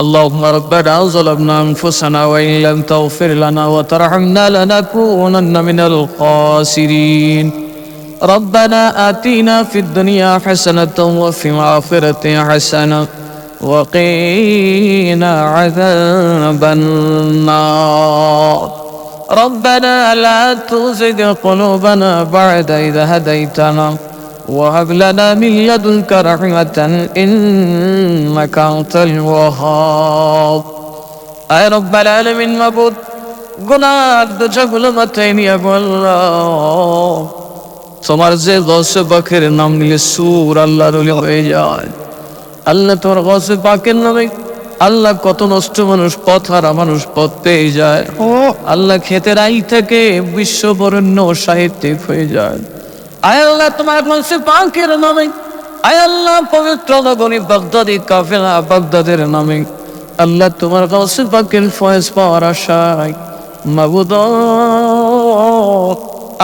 اللهم ربنا ظلمنا أنفسنا وإن لم تغفر لنا وترحمنا لنكونن من الخاسرين ربنا آتنا في الدنيا حسنة وفي الآخرة حسنة وقنا عذاب النار ربنا لا تزغ قلوبنا بعد إذ هديتنا وهب لنا من لدنك رحمة إنك أنت الوهاب أي رب العالمين মাবুদ গুনার বোঝাগুলো মাথায় নিয়ে বললাম তোমার যে গৌসে পাকের নাম নিলে সুর আল্লাহর ওলি হয়ে যায়। আল্লাহ তোমার গৌসে পাকের নামে আল্লাহ কত নষ্ট মানুষ পথ হারা মানুষ পথ পেয়ে যায়। আল্লাহ ক্ষেতের আই থেকে বিশ্ববরেণ্য সাহিত্যিক হয়ে যায়। আয় আল্লাহ তোমার গৌসে পাকের নামে, আয় আল্লাহ পবিত্র নগরী বাগদাদি কাফেলা বাগদাদের নামে আল্লাহ তোমার গৌসে পাকের ফয়েজ পাওয়ার আশায় মাবুদ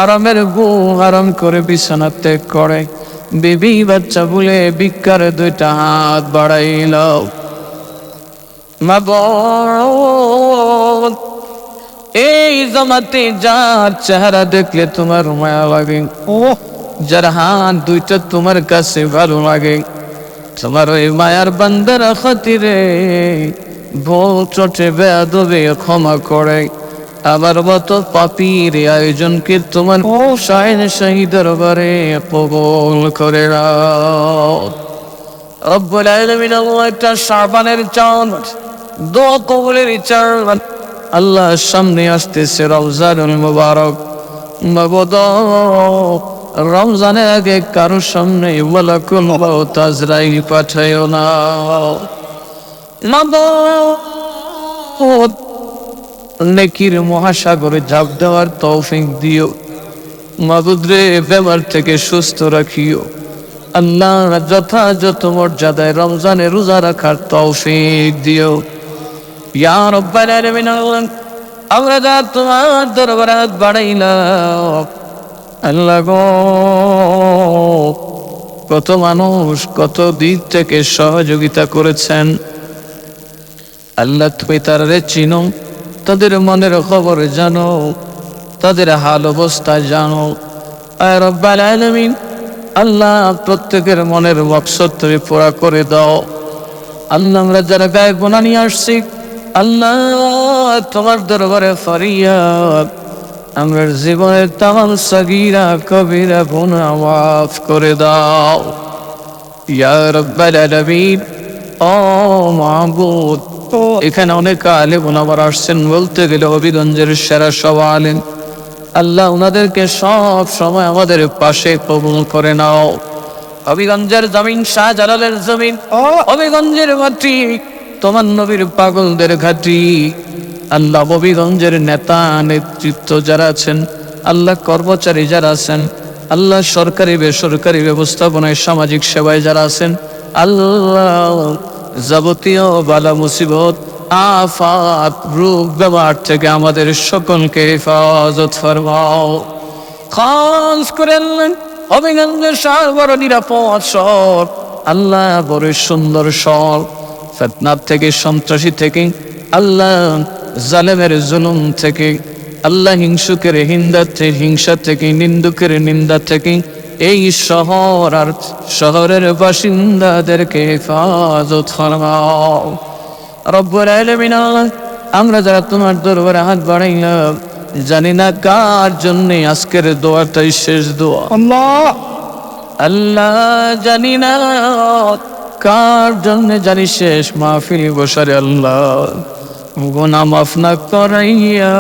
আরামের ঘুম আরাম করে বিছানা ত্যাগ করে বিবি বাচ্চা বলে ভিক্ষার দুইটা হাত বাড়াইল। মাবুদ এই জমাতে যার চেহারা দেখলে তোমার মায়া লাগে, যার হাত দুইটা তোমার কাছে ভালো লাগে, তোমার ওই মায়ার বান্দার খাতিরে ভুল চটে বেয়াদবে ক্ষমা করে আমার মতো পাপীর আয়োজনকে তোমার শাইন শহীদের বারে কবুল করে নাও। রব্বুল আলামিন একটা শাবানের চাঁদ, দোয়া কবুলের চাঁদ। আল্লাহ সামনে আসতেছে রমজানুল মুবারক। মাবুদ রমজানের আগে কারোর সামনে মালাকুল মউত আজরাইল পাঠাইও না। মাবুদ নেকির মহাসাগরে ঝাঁপ দেওয়ার তৌফিক দিও। মাবুদ রে বেমার থেকে সুস্থ রাখিও। আল্লাহ যথাযথ মর্যাদায় রমজানে রোজা রাখার তৌফিক দিও। ইয়া রাব্বাল আলামিন আমরা যা তোমার দরবারে হাত বাড়াইলাম আল্লাহ গো, কত মানুষ কত দিক থেকে সহযোগিতা করেছেন আল্লাহ তুমি তারে চিনো, তাদের মনের খবর জানো, তাদের হাল অবস্থা জানো। আয় রব্বাল আলামিন আল্লাহ প্রত্যেকের মনের মকসদ তুমি পুরা করে দাও। আল্লাহ আমরা যারা গায়ে গুনাহ নিয়ে আসছি আল্লাহ তোমার দরবারে ফরিয়াদ আমরা জীবনের তামাম সগীরা কবিরা গুনাহ মাফ করে দাও। ইয়া রব্বাল আলামিন ও মাবুদ এখানে অনেক আলেম ওলামারা আসছেন, বলতে গেলে হবিগঞ্জের সেরা সব আলেম। আল্লাহ ওনাদেরকে সব সময় আমাদের পাশে কবুল করে নাও। হবিগঞ্জের জমিন শাহজালালের জমিন, হবিগঞ্জের মাটি তোমার নবীর পাগলদের ঘাটি। আল্লাহ হবিগঞ্জের নেতা নেতৃত্ব যারা আছেন, আল্লাহ কর্মচারী যারা আছেন, আল্লাহ সরকারি বেসরকারি ব্যবস্থাপনায় সামাজিক সেবায় যারা আছেন, আল্লাহ যাবতীয় বালা মুসিবত আফাত রোগ বেমার থেকে আমাদের সকলকে হেফাজত ফরমাও। খাস করে হবিগঞ্জের শহর বড় নিরাপদ শহর, আল্লাহ বড় সুন্দর শহর। ফিতনাত থেকে, সন্ত্রাসী থেকে, আল্লাহ জালেমের জুলুম থেকে, আল্লাহ হিংসুকের হিংসা থেকে, নিন্দুকের নিন্দা থেকে এই শহর আর শহরের বাসিন্দাদেরকে হেফাজত ফরমাও। রব্বুল আলামিন আমরা যারা তোমার দরবারে হাত বাড়াইলাম জানি না কার জন্য আজকের দোয়াটাই শেষ দোয়া। আল্লাহ জানি না কার জন্য জানি শেষ মাহফিল বসারে আল্লাহ গুনাহ মাফ না করাইয়া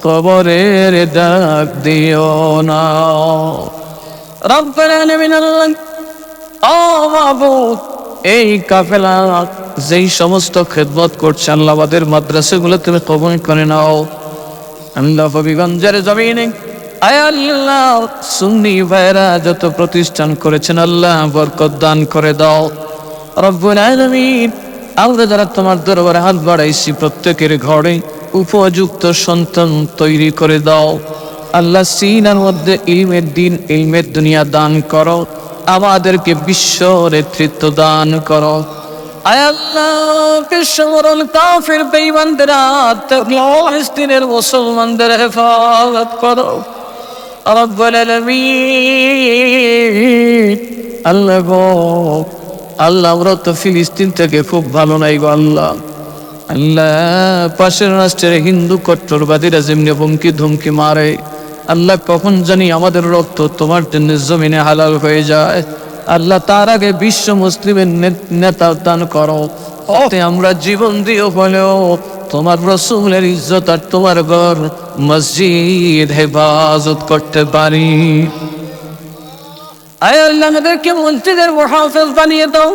কবরের ডাক দিও না। রব্বুল আলামিন ও মাবুদ এই কাফেলা যেই সমস্ত খেদমত করছে আল্লাহ আমাদের মাদ্রাসাগুলো তুমি কবুল করে নাও। আল্লাহ হবিগঞ্জের জমিনে আয় আল্লাহ সুন্নি ভাইরা যত প্রতিষ্ঠান করেছেন আল্লাহ বরকত দান করে দাও। রব্বুল আলামিন আমরা যারা তোমার দরবারে হাত বাড়াইছি প্রত্যেকের ঘরে উপযুক্ত সন্তান তৈরি করে দাও। আল্লাহ সিনার মধ্যে ইলমের দিন ইলমের দুনিয়া দান করো, আমাদেরকে বিশ্ব নেতৃত্ব দান করো। আয় আল্লাহ বিশ্বমরণ কাফির বেঈমানদের হাত থেকে ফিলিস্তিনের মুসলমানদের হেফাজত করো রব্বুল আলামিন। আল্লাহ গো আল্লাহ, আমরা তো ফিলিস্তিন থেকে খুব ভালো নাই গো আল্লাহ। আল্লাহ পাশের রাষ্ট্রের হিন্দু কট্টরবাদীরা যেমনি হুমকি ধমকি মারে, আল্লাহ কখন জানি আমাদের রক্ত তোমার জন্য জমিনে হালাল হয়ে যায়। আল্লাহ তার আগে বিশ্ব মুসলিমের নেতা দান করো, ওতে আমরা জীবন দিয়ে হলেও তোমার রাসূলের ইজ্জত আর তোমার ঘর মসজিদ হেফাজত করতে পারি। আয় আল্লাহ আমাদেরকে মসজিদের মুহাফিজ বানিয়ে দাও।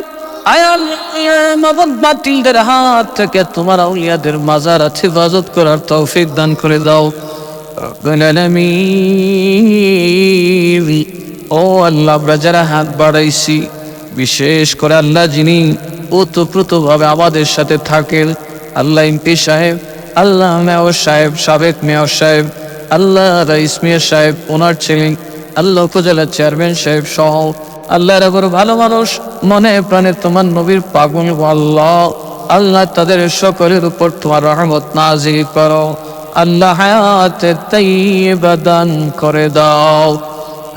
আয় আল্লাহ মাবুদ বাতিলদের হাত থেকে তোমার আউলিয়াদের মাজারাত হেফাজত করার তৌফিক দান করে দাও রব্বুল আলামিন। ও আল্লাহ, আমরা যারা হাত বাড়াইছি, বিশেষ করে আল্লাহ যিনি ওতপ্রোতভাবে আমাদের সাথে থাকেন, আল্লাহ এমপি সাহেব, আল্লাহ মেয়র সাহেব, সাবেক মেয়র সাহেব, আল্লাহ রাইস মেয়র সাহেব, ওনার ছেলে, আল্লাহ উপজেলা চেয়ারম্যান সাহেব সহ আল্লাহর বড় ভালো মানুষ, মনে প্রাণে তোমার নবীর পাগল আল্লাহ, আল্লাহ তাদের সকলের উপর তোমার রহমত নাজিল করো। আল্লাহ হায়াতে তাইয়্যিবা দান করে দাও।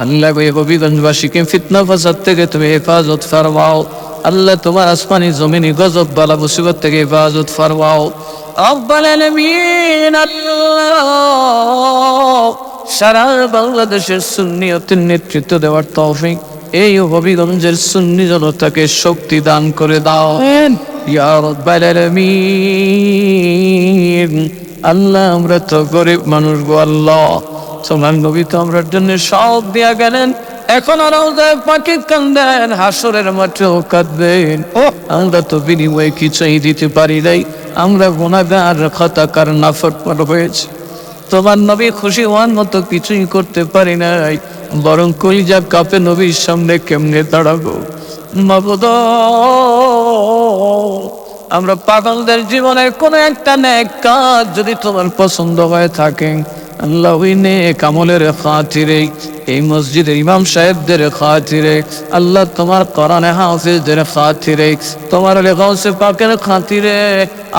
আল্লাহ গো হবিগঞ্জবাসীকে ফিতনা ফাসাদ থেকে তুমি হেফাজত ফরমাও। আল্লাহ তোমার আসমানি জমিনি গজব বালা মুসিবত থেকে হেফাজত ফরমাও রব্বুল আলামিন। আল্লাহ সারা বাংলাদেশের সুন্নিয়তের নেতৃত্ব দেওয়ার তৌফিক এই হবিগঞ্জের সুন্নি জনতাকে শক্তি দান করে দাও ইয়া রাব্বাল আলামিন। আল্লাহ আমরা তো গরিব মানুষ গো আল্লাহ, তোমার নবী তো আমরার জন্য সব দিয়া গেলেন, এখন রওজায় পাকে কান্দেন, হাসরের মাঠেও কাঁদবেন। আমরা তো বিনিময়ে কিছুই দিতে পারি নাই, আমরা গুনাহগার খাতাকার নাফরমান হয়েছি, তোমার নবী খুশি হওয়ার মতো কিছুই করতে পারি নাই, বরং কলিজা কাঁপে নবীর সামনে কেমনে দাঁড়াবো মাবুদ। আমরা পাগলদের জীবনের কোনো একটা নেক কাজ যদি তোমার পছন্দ হয়ে থাকে আল্লাহ, ওই নেক আমলের খাতিরে, এই মসজিদের ইমাম সাহেবদের খাতিরে, আল্লাহ তোমার কোরআনে হাফিজদের খাতিরে, তোমার গাউসে পাকের খাতিরে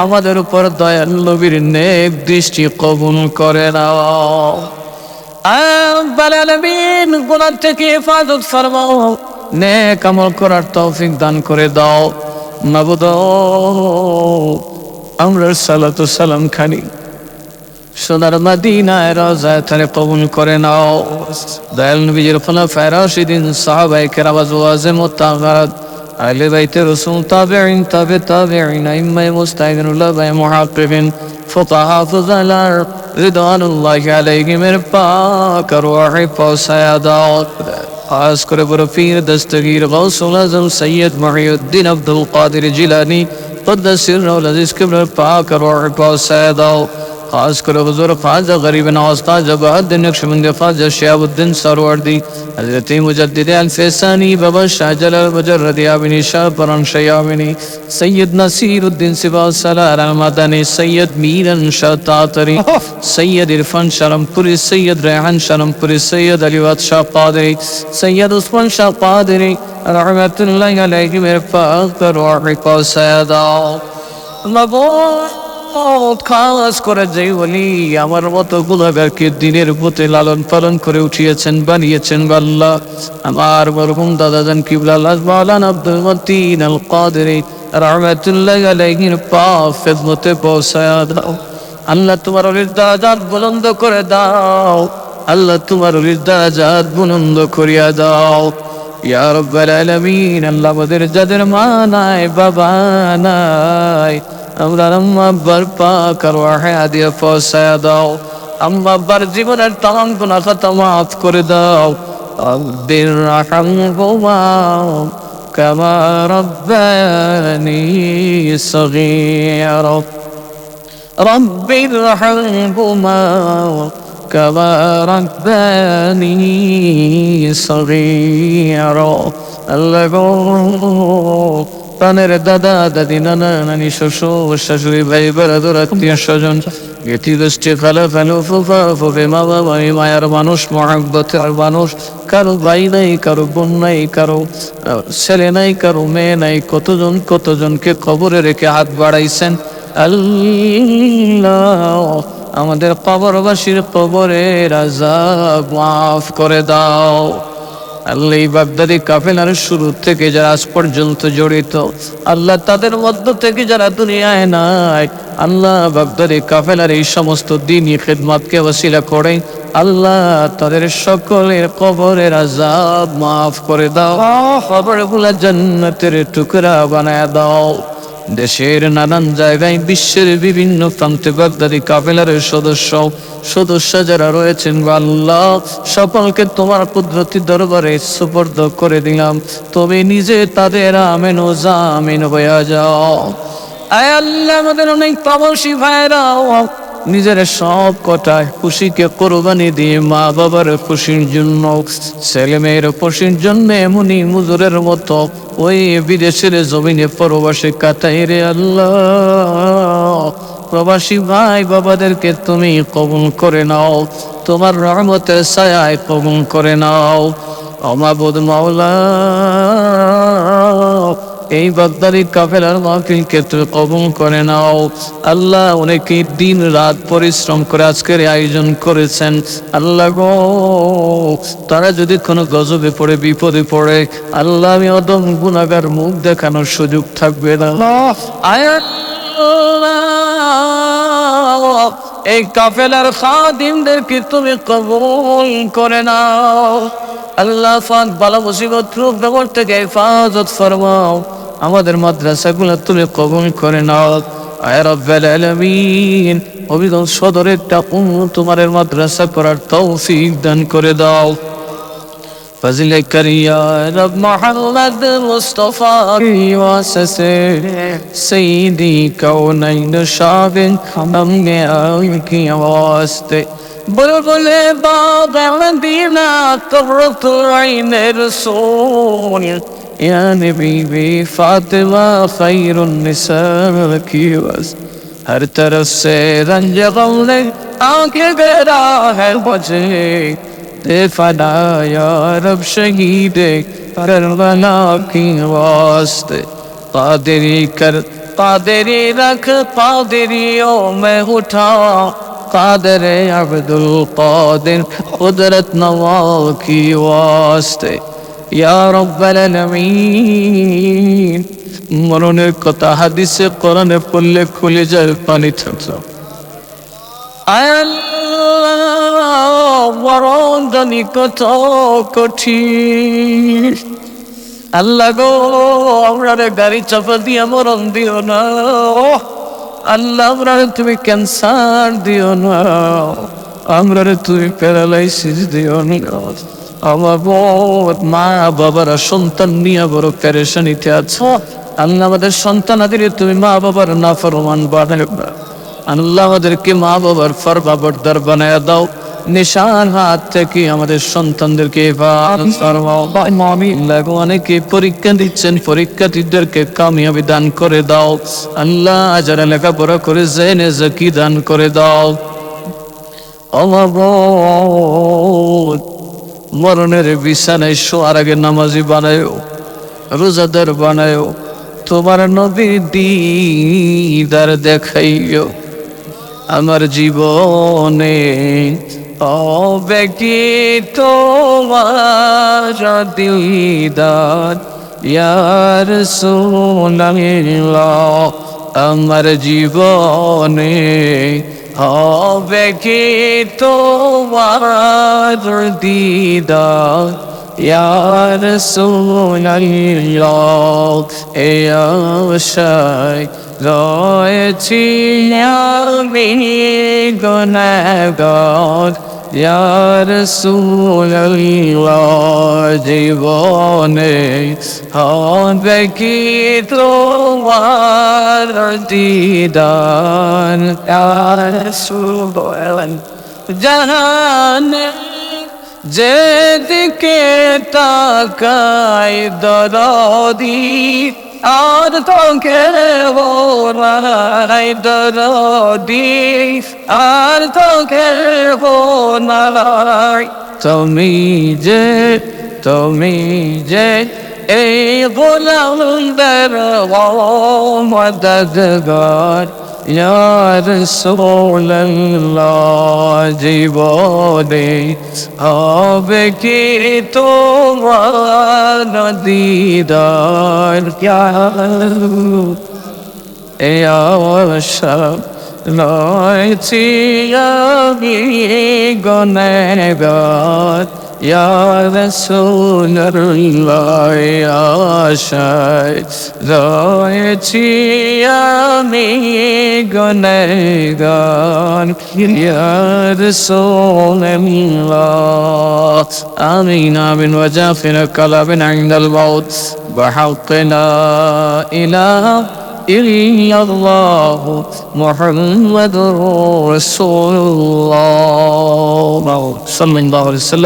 আমাদের উপর দয়াল নবীর নেক দৃষ্টি কবুল করে নাও। রব্বুল আলামিন গুনাহ থেকে হেফাজত ফরমাও, নেক আমল করার তৌফিক দান করে দাও মাবুদ। আমরা সালাতু সালাম খানি সোনার মদিনায় রওজায় তারে কবুল করে নাও। দয়াল নবীর খুলাফায়ে রাশিদিন, সাহাবায়ে কেরাম, আজওয়াজে মুতাহহারাত, আহলে বাইতে রাসূল, তাবিঈন, তাবে তাবিঈন, আইম্মায়ে মুজতাহিদিন, উলামায়ে মুহাক্কিকিন, ফুকাহা, ফুজালা রিদওয়ানুল্লাহি আলাইহিমের পাক রূহে পৌঁছায়া দাও। খাস করে বড় পীর দস্তগীর গাউসুল আজম সৈয়দ মুহিউদ্দিন আব্দুল কাদের জিলানী قدس الرول عزیز کبر پاک روح پوسے دو. خاص کرو حضور خواجہ غریب نواز خواجہ بہادر نقشبند خواجہ شہاب الدین سروردی حضرت مجدد الفیسانی بابا شاہ جلال مجرد یابنی شاہ پران شیابنی سید نصیر الدین سبا سلار المدنی سید میرن شاہ تاتری سید عرفان شرم پوری سید ریحان شرم پوری سید علیوات شاہ قادری سید عثمان شاہ قادری رحمت اللہ علیہ میرے پاک پر روح کو سیداؤ মবুদ। খাস করে যেই বলি আমার মতো গুনাহগারকে দিনের পথে লালন পালন করে উঠিয়েছেন, বানিয়েছেন আল্লাহ, আমার মরহুম দাদাজান কিবলা মাওলানা আব্দুল মতিন আল কাদেরী রাহমাতুল্লাহি আলাইহির পাক খিদমতে পৌঁছায়া দাও। আল্লাহ তোমার ওলির দারাজাত বুলন্দ করে দাও, আল্লাহ তোমার ওলির দারাজাত বুলন্দ করিয়া দাও ইয়া রাব্বাল আলামিন। আল্লাহ আমাদের যাদের মা নাই বাবা নাই আমরা আম্মা আব্বার পাক রূহে হাদিয়া পৌঁছায়া দাও, আম্মা আব্বার জীবনের তামাম গুনাহ খাতা মাফ করে দাও। রব্বির রাহমহুমা কামা রাব্বায়ানি সগীরা রব্বির রাহমহুমা কামা রাব্বায়ানি সগীরা। আল্লাহ গো প্রাণের দাদা দাদি নানা নানি শ্বশুর শাশুড়ি ভাই বেড়াদোর আত্মীয় স্বজন এটি গোষ্ঠী খালা ফেলো ফুফা ফুফে মা বাবা মায়ার মানুষ মহাব্বতের মানুষ কারো ভাই নাই কারো বোন নাই কারো ছেলে নাই কারো মেয়ে নাই কতজনকে কবরে রেখে হাত বাড়াইছেন আল্লাহ আমাদের কবরবাসীর কবরের আযাব মাফ করে দাও আল্লাহ। এই বাগদাদি কাফেলার শুরু থেকে যারা আজ পর্যন্ত জড়িত আল্লাহ তাদের মধ্য থেকে যারা দুনিয়ায় নাই আল্লাহ বাগদাদি কাফেলার এই সমস্ত দ্বীনি খিদমতকে ওসিলা করে আল্লাহ তাদের সকলের কবরের আযাব মাফ করে দাও, কবরগুলো জান্নাতের টুকরা বানায় দাও। দেশের নানান জায়গায় বিশ্বের বিভিন্ন প্রান্তে বাগদাদি কাফেলার সদস্য যারা রয়েছেন আল্লাহ সকলকে তোমার কুদরতি দরবারে সুপর্দ করে দিলাম, তুমি নিজে তাদের আমিন ও জামিন হয়ে যাও। আয় আল্লাহ আমাদের অনেক প্রবাসী ভাইরাও নিজের সব কটায় খুশিকে কোরবানি দিয়ে মা বাবার খুশির জন্য ছেলে মেয়ের খুশির জন্য এমনি মুজুরের মতো ওই বিদেশের জমিনে প্রবাসী কাটাই রে আল্লাহ। প্রবাসী ভাই বাবাদেরকে তুমি কবুল করে নাও, তোমার রহমতের ছায়ায় কবুল করে নাও। মাবুদ মাওলা এই বাগদাদি কাফেলার মাহফিলকে তুমি কবুল করে নাও আল্লাহ। অনেকেই দিন রাত পরিশ্রম করে আজকের আয়োজন করেছেন আল্লাহ গো, তারা যদি কোনো গজবে পড়ে বিপদে পড়ে আল্লাহ আমি অদম গুনাহগার মুখ দেখানোর সুযোগ থাকবে না। এই কাফেলার খাদিমদেরকে তুমি কবুল করে নাও আল্লাহ। ফাঁক বালা মুসিবত রূপ ব্যবহার থেকে হেফাজত ফরমাও, আমাদের মাদ্রাসাগুলো তুমি কবুল করে নাও আয় রব্বুল আলামিন। অভিগম সদরে একটা তোমার মাদ্রাসা করার তৌফিক দান করে দাও। ফজিলে করিয়া রব মোহাম্মদ মুস্তাফা কি ওয়াসে সঈদি কৌনাইন শাবিন हमने की वास्ते बुलबुले बाग मदीना कुर्रत ऐन रसूल या नबी फातिमा खैरुन निसा की वास्ते हर तरफ से रंज गम ने आंखें गहरा है मुझे दे फना या रब शहीदे करबला की वास्ते कादरी कर कादरी रख कादरियों में उठा कादर अब्दुल कादिर कुदरत नवा की वास्ते या रब्बल आलमीन। মরণের কথা হাদিসে কোরআনে পড়লে খুলে যায় পানি থাকছে মরণ জানি কত কঠিন আল্লাহ গো, আমরা গাড়ি চাপা দিয়া মরণ দিও না আল্লাহ, আমরা তুমি ক্যান্সার দিও না, আমরা তুমি প্যারালাইসিস দিও না। আমার মা বাবারা সন্তান নিয়ে বড় পেরেশানিতে আছো আল্লাহ, আমাদের সন্তানাদের তুমি মা বাবার নাফরমান বানায় না আল্লাহ, আমাদেরকে মা বাবার ফরমাবরদার বানায় দাও। নিশান হাত থেকে আমাদের সন্তানদেরকে অনেকে পরীক্ষা দিচ্ছেন, পরীক্ষার্থীদেরকে কামিয়াবি দান করে দাও আল্লাহ, যারা লেখাপড়া করে জেনে জাকি দান করে দাও। মরণের বিছানায় শোয়ার আগে নামাজি বানায়, রোজাদার বানায়, তোমার নবীর দিদার দেখাইও আমার জীবনে হবে কি তোমার দিদার ইয়া রাসূলুল্লাহ। আমার জীবনে হবে কি তোমার দিদার ইয়া রাসূলুল্লাহ। এই আশায় রয়েছি আমি গুনাহগার ইয়া রাসূলুল্লাহ। জীবনে হবে কি তোমার দিদার ইয়া রাসূলুল্লাহ। জাহানে যেদিকে তাকাই দরদি আর তোকে বোনাই দরদি আর তোকে বোনাই তুমি যে এই গোলামদের মদদগার ইয়া রাসূলুল্লাহ জীবনে হবে কি তোমার দিদার ইয়া আশাক রয়েছি আমি গুনাহগার ইয়া রাসূলুল্লাহ আশায় রয়েছি আমি গুনাহগার ইয়া রাসূলুল্লাহ আমিন আমিন ওয়াজাফিনা কালাবিন ইনদাল মাউত بحق لا إله إلا الله محمد رسول الله صلى الله عليه وسلم